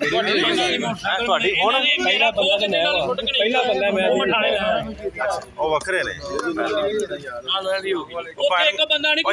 ਤੁਹਾਡੀ ਹੁਣ ਪਹਿਲਾ ਬੰਦਾ ਤੇ ਮੈਂ ਪਹਿਲਾ ਬੰਦਾ ਮੈਂ ਉਹ ਵੱਖਰੇ ਨੇ ਇੱਕ ਬੰਦਾ ਨਹੀਂ ਉਹ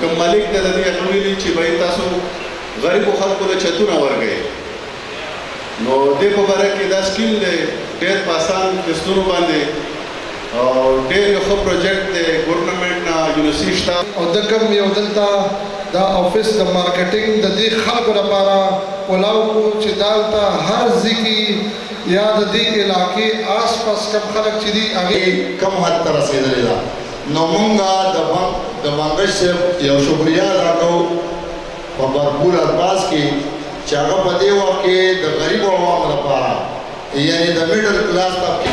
کوم مالک د دې اټویلی چې به تاسو غریب خلکو له چتونه ورغی نو دې په باره کې دا سکیل دی ډېر په آسان قسطونو باندې او ډېر یو ښه پروجیکټ دی ګورنمنټ نه یونیورسټي شته او د کوم یو دلته دا افیس د مارکیټینګ د دې خلکو لپاره ولاو کو چې دالته هر ځکه یا د دې علاقې آس پاس کم خلک چې دي هغه کم حد ته رسېدلې ده نو مونږه د بنګش صاحب یو شکریه ادا کوو په بھرپور الفاظ کې چې هغه په دې وخت کې د غریبو عوامو لپاره یعنی د میډل کلاس طبقه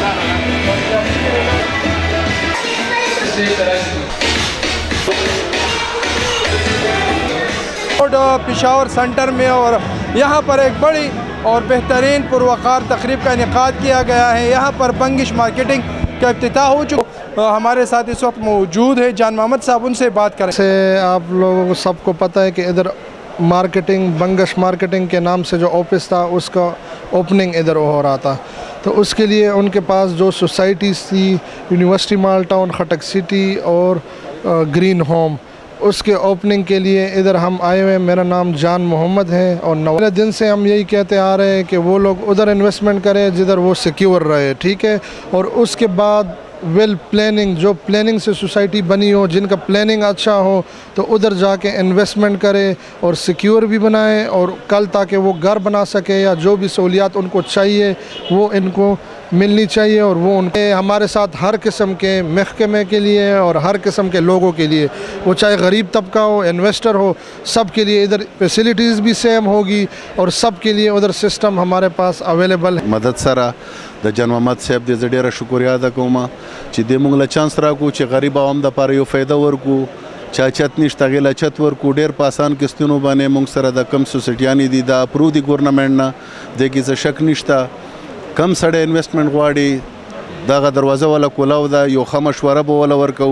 پشاور سینٹر میں اور یہاں پر ایک بڑی اور بہترین پروقار تقریب کا انعقاد کیا گیا ہے. یہاں پر بنگش مارکیٹنگ کا افتتاح ہو چکا. ہمارے ساتھ اس وقت موجود ہے جان محمد صاحب, ان سے بات کریں. سے آپ لوگوں کو سب کو پتہ ہے کہ ادھر مارکیٹنگ بنگش مارکیٹنگ کے نام سے جو آفس تھا اس کا اوپننگ ادھر ہو رہا تھا. تو اس کے لیے ان کے پاس جو سوسائٹیز تھی, یونیورسٹی مال ٹاؤن, خٹک سٹی اور گرین ہوم, اس کے اوپننگ کے لیے ادھر ہم آئے ہوئے ہیں. میرا نام جان محمد ہے اور 9 دن سے ہم یہی کہتے آ رہے ہیں کہ وہ لوگ ادھر انویسٹمنٹ کریں جدھر وہ سیکیور رہے, ٹھیک ہے. اور اس کے بعد ویل پلاننگ, جو پلاننگ سے سوسائٹی بنی ہو, جن کا پلاننگ اچھا ہو, تو ادھر جا کے انویسٹمنٹ کرے اور سیکیور بھی بنائے, اور کل تاکہ وہ گھر بنا سکے یا جو بھی سہولیات ان کو چاہیے وہ ان کو ملنی چاہیے. اور وہ ان کے ہمارے ساتھ ہر قسم کے محکمے کے لیے اور ہر قسم کے لوگوں کے لیے, وہ چاہے غریب طبقہ ہو, انویسٹر ہو, سب کے لیے ادھر فیسلٹیز بھی سیم ہوگی اور سب کے لیے ادھر سسٹم ہمارے پاس اویلیبل ہے. مدد سره د جان محمد صاحب د ډیره شکریا ادا کوم چې د موږ له چانس راکو چې غریب عوام د پاره یو فایده ورکو, چا چت نشته غیله چت ورکو, ډیر په آسان قسطونو باندې موږ سره د کم سوسایټیانې دي د اپرو دی ګورنمنټ نه, د کې څه شک نشته. کم سړی انویسټمنټ غواړي دغه دروازه ولا کولاو ده, یو ښه مشوره به ولا ورکو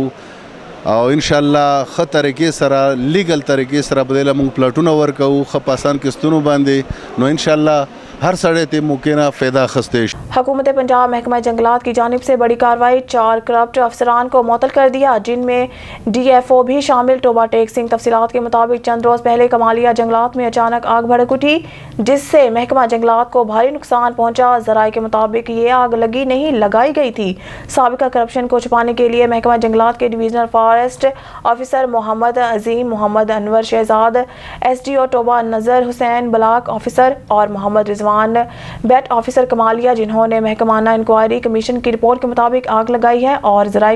او انشاءالله ښه طریقې سره لیګل طریقې سره به دله موږ پلاټونه ورکو ښه په آسان قسطونو باندې, نو انشاءالله ہر سڑے تے ممکنہ فائدہ خستے. حکومت پنجاب محکمہ جنگلات کی جانب سے بڑی کارروائی, 4 کرپٹ افسران کو معطل کر دیا, جن میں ڈی ایف او بھی شامل. ٹوبہ ٹیک سنگھ. تفصیلات کے مطابق چند روز پہلے کمالیہ جنگلات میں اچانک آگ بھڑک اٹھی, جس سے محکمہ جنگلات کو بھاری نقصان پہنچا. ذرائع کے مطابق یہ آگ لگی نہیں لگائی گئی تھی. سابقہ کرپشن کو چھپانے کے لیے محکمہ جنگلات کے divisional forest officer Muhammad Azeem, Muhammad Anwar Shahzad, S D O Toba Nazar Hussain, block officer, اور محمد رضوان بیٹ آفیسر کمالیہ, جنہوں نے محکمانہ انکوائری کمیشن کی رپورٹ کے مطابق آگ لگائی ہے. اور ذرائع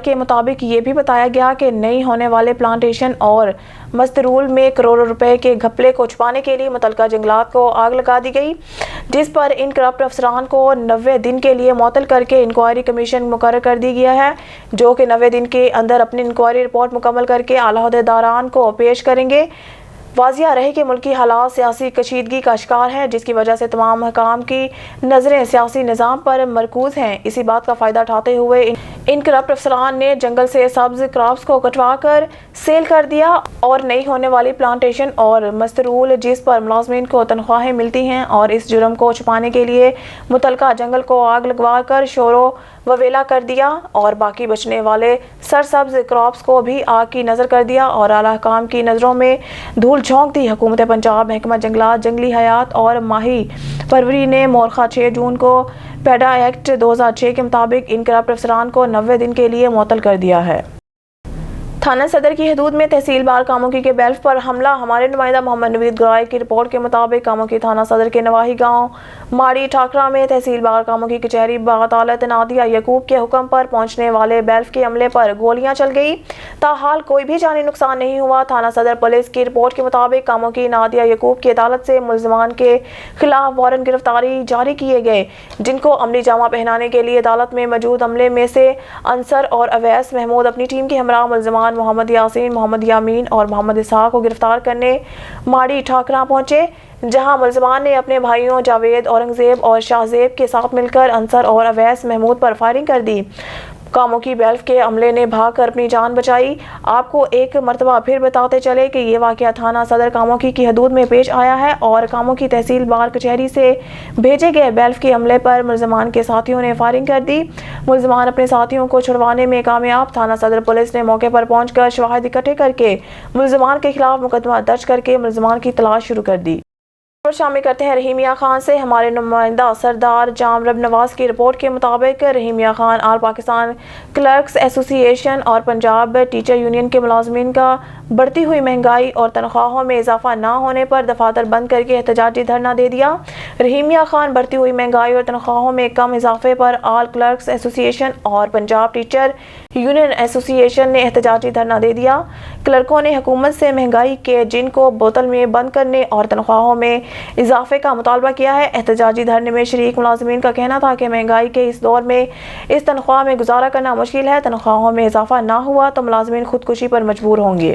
کے مطابق یہ بھی بتایا گیا کہ نہیں ہونے والے پلانٹیشن اور مسترول میں کروڑوں روپے کے گھپلے کو چھپانے کے لیے متعلقہ جنگلات کو آگ لگا دی گئی, جس پر ان کرپٹ افسران کو 90 دن کے لیے معطل کر کے انکوائری کمیشن مقرر کر دی گیا ہے, جو کہ 90 دن کے اندر اپنی انکوائری رپورٹ مکمل کر کے اعلیٰ عہدیداران کو پیش کریں گے. واضح رہے کہ ملکی حالات سیاسی کشیدگی کا شکار ہیں, جس کی وجہ سے تمام حکام کی نظریں سیاسی نظام پر مرکوز ہیں. اسی بات کا فائدہ اٹھاتے ہوئے ان کرپٹ افسران نے جنگل سے سبز کراپس کو کٹوا کر سیل کر دیا, اور نہیں ہونے والی پلانٹیشن اور مسترول جس پر ملازمین کو تنخواہیں ملتی ہیں, اور اس جرم کو چھپانے کے لیے متعلقہ جنگل کو آگ لگوا کر شور و ویلا کر دیا, اور باقی بچنے والے سرسبز کراپس کو بھی آگ کی نظر کر دیا اور اعلیٰ حکام کی نظروں میں دھول جھونک دی. حکومت پنجاب محکمہ جنگلات, جنگلی حیات اور ماہی پروری نے مورخہ 6 جون کو پیڈا ایکٹ 2006 کے مطابق ان کرپٹ افسران کو 90 دن کے لیے معطل کر دیا ہے. تھانہ صدر کی حدود میں تحصیل بار کاموکی کے بیلف پر حملہ. ہمارے نمائندہ محمد نوید گرائے کی رپورٹ کے مطابق کاموکی تھانہ صدر کے نواحی گاؤں ماڑی ٹھاکرا میں تحصیل بار کاموکی کچہری باعطالت نادیہ یعقوب کے حکم پر پہنچنے والے بیلف کے عملے پر گولیاں چل گئی. تاحال کوئی بھی جانی نقصان نہیں ہوا. تھانہ صدر پولیس کی رپورٹ کے مطابق کاموکی نادیہ یعقوب کی عدالت سے ملزمان کے خلاف وارنٹ گرفتاری جاری کیے گئے, جن کو عملی جامہ پہنانے کے لیے عدالت میں موجود عملے میں سے انصر اور اویس محمود اپنی ٹیم کے ہمراہ ملزمان محمد یاسین, محمد یامین اور محمد اسحاق کو گرفتار کرنے ماڑی ٹھاکرا پہنچے, جہاں ملزمان نے اپنے بھائیوں جاوید, اورنگزیب اور شاہزیب کے ساتھ مل کر انصر اور اویس محمود پر فائرنگ کر دی. کاموکی بیلف کے عملے نے بھاگ کر اپنی جان بچائی. آپ کو ایک مرتبہ پھر بتاتے چلے کہ یہ واقعہ تھانہ صدر کاموکی کی حدود میں پیش آیا ہے, اور کاموکی تحصیل بار کچہری سے بھیجے گئے بیلف کے عملے پر ملزمان کے ساتھیوں نے فائرنگ کر دی. ملزمان اپنے ساتھیوں کو چھڑوانے میں کامیاب. تھانہ صدر پولیس نے موقع پر پہنچ کر شواہد اکٹھے کر کے ملزمان کے خلاف مقدمہ درج کر کے ملزمان کی تلاش شروع کر دی. شامل کرتے ہیں رحیم میاں خان سے. ہمارے نمائندہ سردار جام رب نواز کی رپورٹ کے مطابق رحیم میاں خان آل پاکستان کلرکس ایسوسی ایشن اور پنجاب ٹیچر یونین کے ملازمین کا بڑھتی ہوئی مہنگائی اور تنخواہوں میں اضافہ نہ ہونے پر دفاتر بند کر کے احتجاجی دھرنا دے دیا. رحیم میاں خان بڑھتی ہوئی مہنگائی اور تنخواہوں میں کم اضافے پر آل کلرکس ایسوسی ایشن اور پنجاب ٹیچر یونین ایسوسی ایشن نے احتجاجی دھرنا دے دیا. کلرکوں نے حکومت سے مہنگائی کے جن کو بوتل میں بند کرنے اور تنخواہوں میں اضافے کا مطالبہ کیا ہے. احتجاجی دھرنے میں شریک ملازمین کا کہنا تھا کہ مہنگائی کے اس دور میں اس تنخواہ میں گزارا کرنا مشکل ہے. تنخواہوں میں اضافہ نہ ہوا تو ملازمین خودکشی پر مجبور ہوں گے.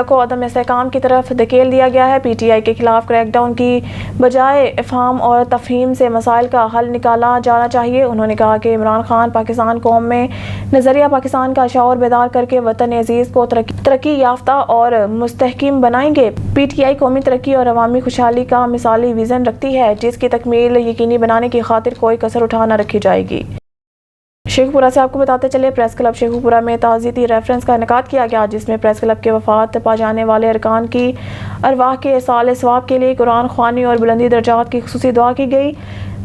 ملک کو عدم استحکام کی طرف دھکیل دیا گیا ہے۔ پی ٹی آئی کے خلاف کریک ڈاؤن کی بجائے افہام اور تفہیم سے مسائل کا حل نکالا جانا چاہیے۔ انہوں نے کہا کہ عمران خان پاکستان قوم میں نظریہ پاکستان کا شعور بیدار کر کے وطن عزیز کو ترقی یافتہ اور مستحکم بنائیں گے۔ پی ٹی آئی قومی ترقی اور عوامی خوشحالی کا مثالی ویژن رکھتی ہے جس کی تکمیل یقینی بنانے کی خاطر کوئی کسر اٹھا نہ رکھی جائے گی۔ شیخو پورہ سے آپ کو بتاتے چلے پریس کلب شیخو پورہ میں تعزیتی ریفرنس کا انعقاد کیا گیا، جس میں پریس کلب کے وفات پا جانے والے ارکان کی ارواح کے ایصال ثواب کے لیے قرآن خوانی اور بلندی درجات کی خصوصی دعا کی گئی۔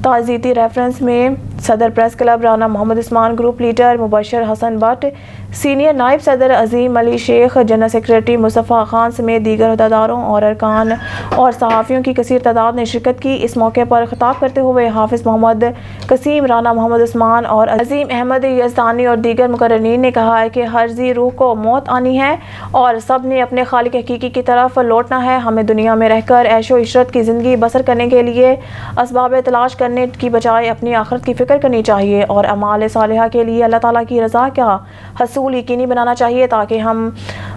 تعزیتی ریفرنس میں صدر press club Rana Muhammad Usman, group leader Mubashir Hasan Butt, senior نائب صدر عظیم علی شیخ، جنرل سیکریٹری مصطفیٰ خان سمیت دیگر عہدیداروں اور ارکان اور صحافیوں کی کثیر تعداد نے شرکت کی۔ اس موقع پر خطاب کرتے ہوئے حافظ محمد قسیم، رانا محمد عثمان اور عظیم احمد یزدانی اور دیگر مقررین نے کہا ہے کہ ہر ذی روح کو موت آنی ہے اور سب نے اپنے خالق حقیقی کی طرف لوٹنا ہے۔ ہمیں دنیا میں رہ کر عیش و عشرت کی زندگی بسر کرنے کے لیے اسباب تلاش کرنے کی بجائے اپنی آخرت کی فکر کرنی چاہیے اور اعمال صالحہ کے لیے اللہ تعالیٰ کی رضا کا حصول یقینی بنانا چاہیے تاکہ ہم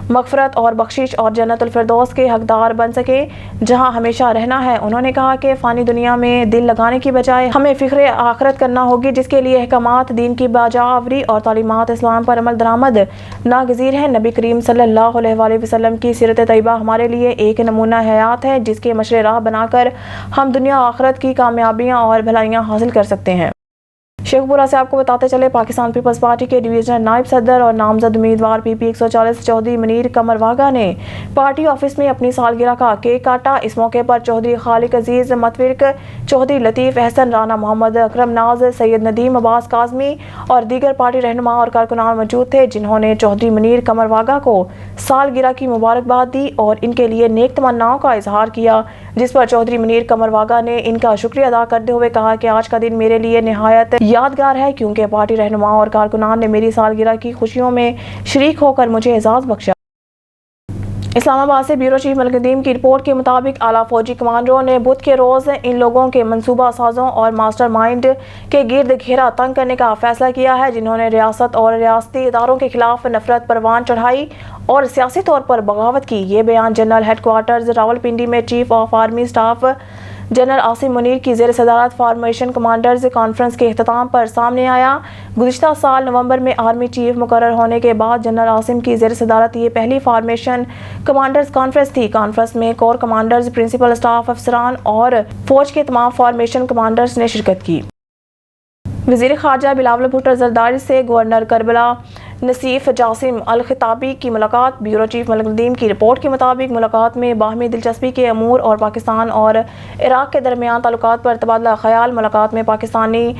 مغفرت اور بخشش اور جنت الفردوس کے حقدار بن سکیں جہاں ہمیشہ رہنا ہے۔ انہوں نے کہا کہ فانی دنیا میں دل لگانے کی بجائے ہمیں فکر آخرت کرنا ہوگی جس کے لیے احکامات دین کی باجاوری اور تعلیمات اسلام پر عمل درآمد ناگزیر ہیں۔ نبی کریم صلی اللہ علیہ وآلہ وسلم کی سیرت طیبہ ہمارے لیے ایک نمونہ حیات ہے جس کے مشر راہ بنا کر ہم دنیا آخرت کی کامیابیاں اور بھلائیاں حاصل کر سکتے ہیں۔ شیخو پورہ سے آپ کو بتاتے چلے پاکستان پیپلز پارٹی کے ڈویژنل نائب صدر اور نامزد امیدوار پی پی 140 چودھری منیر قمر واگا نے پارٹی آفس میں اپنی سالگرہ کا کیک کاٹا۔ اس موقع پر چودھری خالق عزیز متورک، چودھری لطیف احسن، رانا محمد اکرم ناز، سید ندیم عباس کاظمی اور دیگر پارٹی رہنما اور کارکنان موجود تھے جنہوں نے چودھری منیر قمر واگا کو سالگرہ کی مبارکباد دی اور ان کے لیے نیک تمناؤں کا اظہار کیا، جس پر چودھری منیر قمر واگا نے ان کا شکریہ ادا کرتے ہوئے کہا کہ آج کا دن میرے لیے نہایت یادگار ہے کیونکہ پارٹی رہنماؤں اور کارکنان نے میری سالگرہ کی خوشیوں میں شریک ہو کر مجھے اعزاز بخشا۔ اسلام آباد سے بیورو چیف ملک ندیم کی رپورٹ کے مطابق اعلیٰ فوجی کمانڈروں نے بدھ کے روز ان لوگوں کے منصوبہ سازوں اور ماسٹر مائنڈ کے گرد گھیرا تنگ کرنے کا فیصلہ کیا ہے جنہوں نے ریاست اور ریاستی اداروں کے خلاف نفرت پروان چڑھائی اور سیاسی طور پر بغاوت کی۔ یہ بیان جنرل ہیڈ کوارٹرز راولپنڈی میں chief of army staff general Asim Munir کی زیر صدارت فارمیشن کمانڈرز کانفرنس کے اختتام پر سامنے آیا۔ گزشتہ سال نومبر میں آرمی چیف مقرر ہونے کے بعد جنرل عاصم کی زیر صدارت یہ پہلی فارمیشن کمانڈرز کانفرنس تھی۔ کانفرنس میں کور کمانڈرز، پرنسپل اسٹاف افسران اور فوج کے تمام فارمیشن کمانڈرز نے شرکت کی۔ وزیر خارجہ بلاول بھٹو زرداری سے گورنر کربلا نصیف جاسم الخطابی کی ملاقات۔ بیورو چیف ملک ندیم کی رپورٹ کے مطابق ملاقات میں باہمی دلچسپی کے امور اور پاکستان اور عراق کے درمیان تعلقات پر تبادلہ خیال۔ ملاقات میں پاکستانی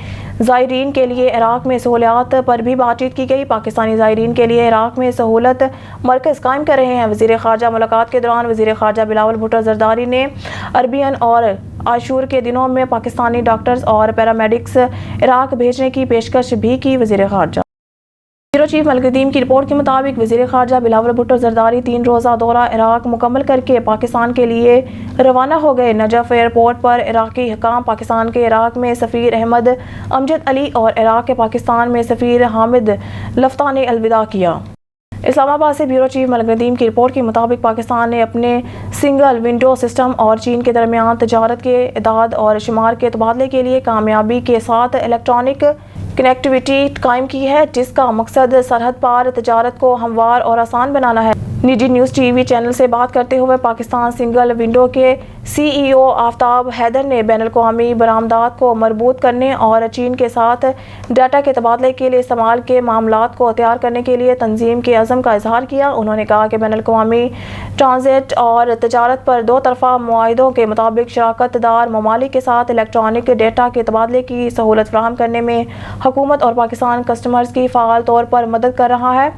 زائرین کے لیے عراق میں سہولیات پر بھی بات چیت کی گئی۔ پاکستانی زائرین کے لیے عراق میں سہولت مرکز قائم کر رہے ہیں۔ وزیر خارجہ ملاقات کے دوران وزیر خارجہ بلاول بھٹو زرداری نے عربین اور عاشور کے دنوں میں پاکستانی ڈاکٹرز اور پیرامیڈکس عراق بھیجنے کی پیشکش بھی کی۔ وزیر خارجہ بیورو چیف ملک ندیم کی رپورٹ کے مطابق وزیر خارجہ بلاول بھٹو زرداری 3 روزہ دورہ عراق مکمل کر کے پاکستان کے لیے روانہ ہو گئے۔ نجف ایئرپورٹ پر عراقی حکام، پاکستان کے عراق میں سفیر احمد امجد علی اور عراق کے پاکستان میں سفیر حامد لفتہ نے الوداع کیا۔ اسلام آباد سے بیورو چیف ملک ندیم کی رپورٹ کے مطابق پاکستان نے اپنے سنگل ونڈو سسٹم اور چین کے درمیان تجارت کے اعداد اور شمار کے تبادلے کے لیے کامیابی کے ساتھ الیکٹرانک کنیکٹیویٹی قائم کی ہے جس کا مقصد سرحد پار تجارت کو ہموار اور آسان بنانا ہے۔ نجی نیوز ٹی وی چینل سے بات کرتے ہوئے پاکستان سنگل ونڈو کے سی ای او آفتاب حیدر نے بین الاقوامی برآمدات کو مربوط کرنے اور چین کے ساتھ ڈیٹا کے تبادلے کے لیے استعمال کے معاملات کو تیار کرنے کے لیے تنظیم کے عزم کا اظہار کیا۔ انہوں نے کہا کہ بین الاقوامی ٹرانزٹ اور تجارت پر 2 طرفہ معاہدوں کے مطابق شراکت دار ممالک کے ساتھ الیکٹرانک ڈیٹا کے تبادلے کی سہولت فراہم کرنے میں حکومت اور پاکستان کسٹمرز کی فعال طور پر مدد کر رہا ہے۔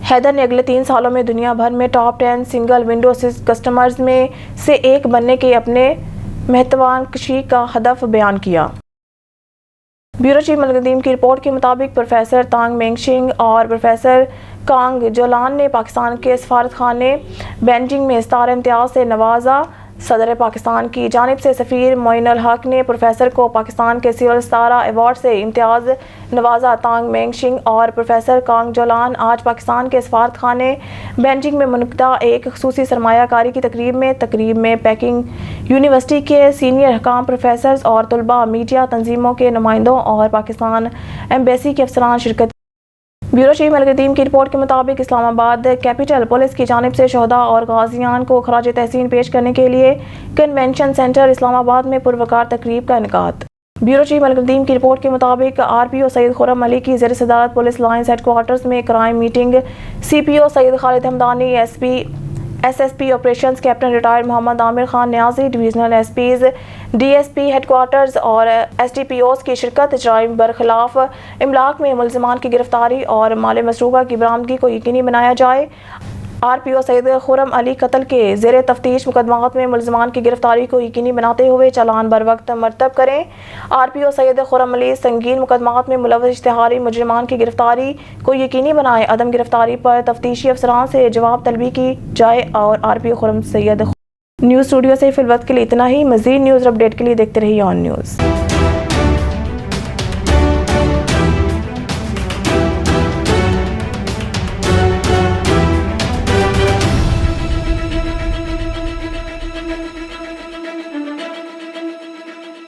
حیدر نے اگلے 3 سالوں میں دنیا بھر میں ٹاپ 10 سنگل ونڈو کسٹمرز میں سے ایک بننے کے اپنے مہتواکانشی کا ہدف بیان کیا۔ بیورو چیف ملک ندیم کی رپورٹ کے مطابق پروفیسر تانگ مینگ شنگ اور پروفیسر کانگ جولان نے پاکستان کے سفارت خانے بینجنگ میں ستارہ امتیاز سے نوازا۔ صدر پاکستان کی جانب سے سفیر معین الحق نے پروفیسر کو پاکستان کے سیول ستارہ ایوارڈ سے امتیاز نوازا. تانگ مینگ شنگ اور پروفیسر کانگ جولان آج پاکستان کے سفارت خانے بینجنگ میں منعقدہ ایک خصوصی سرمایہ کاری کی تقریب میں پیکنگ یونیورسٹی کے سینئر حکام، پروفیسرز اور طلباء، میڈیا تنظیموں کے نمائندوں اور پاکستان ایمبیسی کے افسران شرکت. بیورو چیف ملک الدین کی رپورٹ کے مطابق اسلام آباد کیپٹل پولیس کی جانب سے شہداء اور غازیان کو خراج تحسین پیش کرنے کے لیے کنونشن سینٹر اسلام آباد میں پروقار تقریب کا انعقاد. بیورو چیف ملک الدین کی رپورٹ کے مطابق RPO سید خرم علی کی زیر صدارت پولیس لائنز ہیڈ کوارٹرز میں crime meeting CPO Syed Khalid Hamdani, SSP operations captain retired Muhammad Aamir Khan Niazi, divisional SPs DSP headquarters اور SDPOs کی شرکت. جرائم برخلاف املاک میں ملزمان کی گرفتاری اور مال مسروقہ کی برآمدگی کو یقینی بنایا جائے. RPO سید خرم علی قتل کے زیر تفتیش مقدمات میں ملزمان کی گرفتاری کو یقینی بناتے ہوئے چالان بر وقت مرتب کریں. RPO سید خرم علی سنگین مقدمات میں ملوث اشتہاری مجرمان کی گرفتاری کو یقینی بنائے. عدم گرفتاری پر تفتیشی افسران سے جواب طلبی کی جائے. اور RPO خرم سید نیوز اسٹوڈیو سے فی الوقت کے لیے اتنا ہی. مزید نیوز اپڈیٹ کے لیے دیکھتے رہیے آن نیوز.